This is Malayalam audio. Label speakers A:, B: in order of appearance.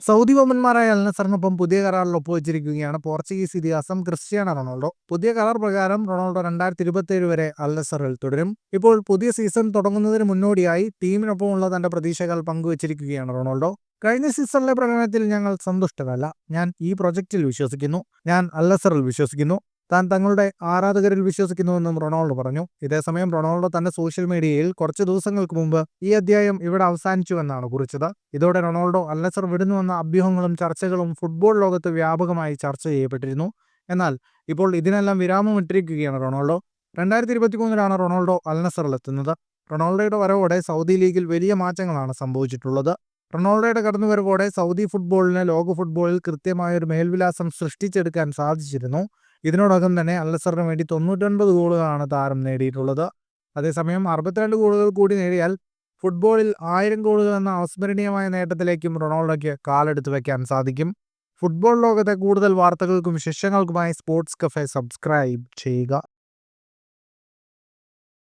A: സൗദി വമ്പന്മാരായ അൽ നസറിനൊപ്പം പുതിയ കരാറിൽ ഒപ്പുവെച്ചിരിക്കുകയാണ് പോർച്ചുഗീസ് ഇതിഹാസം ക്രിസ്ത്യാനോ റൊണാൾഡോ. പുതിയ കരാർ പ്രകാരം റൊണാൾഡോ 2027 വരെ അൽ നസറിൽ തുടരും. ഇപ്പോൾ പുതിയ സീസൺ തുടങ്ങുന്നതിന് മുന്നോടിയായി ടീമിനൊപ്പമുള്ള തന്റെ പ്രതീക്ഷകൾ പങ്കുവച്ചിരിക്കുകയാണ് റൊണാൾഡോ. കഴിഞ്ഞ സീസണിലെ പ്രകടനത്തിൽ ഞങ്ങൾ സന്തുഷ്ടരല്ല. ഞാൻ ഈ പ്രൊജക്റ്റിൽ വിശ്വസിക്കുന്നു. ഞാൻ അൽ നസറിൽ വിശ്വസിക്കുന്നു. താൻ തങ്ങളുടെ ആരാധകരിൽ വിശ്വസിക്കുന്നുവെന്നും റൊണാൾഡോ പറഞ്ഞു. ഇതേസമയം റൊണാൾഡോ തന്റെ സോഷ്യൽ മീഡിയയിൽ കുറച്ച് ദിവസങ്ങൾക്ക് മുമ്പ് ഈ അധ്യായം ഇവിടെ അവസാനിച്ചുവെന്നാണ് കുറിച്ചത്. ഇതോടെ റൊണാൾഡോ അൽ നസർ വിടുന്നുവെന്ന അഭ്യൂഹങ്ങളും ചർച്ചകളും ഫുട്ബോൾ ലോകത്ത് വ്യാപകമായി ചർച്ച ചെയ്യപ്പെട്ടിരുന്നു. എന്നാൽ ഇപ്പോൾ ഇതിനെല്ലാം വിരാമമിട്ടിരിക്കുകയാണ് റൊണാൾഡോ. 2023 റൊണാൾഡോ അൽ നസറിലെത്തുന്നത്. റൊണാൾഡോയുടെ വരവോടെ സൗദി ലീഗിൽ വലിയ മാറ്റങ്ങളാണ് സംഭവിച്ചിട്ടുള്ളത്. റൊണാൾഡോയുടെ കടന്നുവരവോടെ സൗദി ഫുട്ബോളിന് ലോക ഫുട്ബോളിൽ കൃത്യമായൊരു മേൽവിലാസം സൃഷ്ടിച്ചെടുക്കാൻ സാധിച്ചിരുന്നു. ഇതിനോടകം തന്നെ അൽ നസറിന് വേണ്ടി 99 ഗോളുകളാണ് താരം നേടിയിട്ടുള്ളത്. അതേസമയം 62 ഗോളുകൾ കൂടി നേടിയാൽ ഫുട്ബോളിൽ 1000 ഗോളുകൾ എന്ന അവിസ്മരണീയമായ നേട്ടത്തിലേക്കും റൊണാൾഡോയ്ക്ക് കാലെടുത്ത് വെക്കാൻ സാധിക്കും. ഫുട്ബോൾ ലോകത്തെ കൂടുതൽ വാർത്തകൾക്കും വിശേഷങ്ങൾക്കുമായി സ്പോർട്സ് കഫേ സബ്സ്ക്രൈബ് ചെയ്യുക.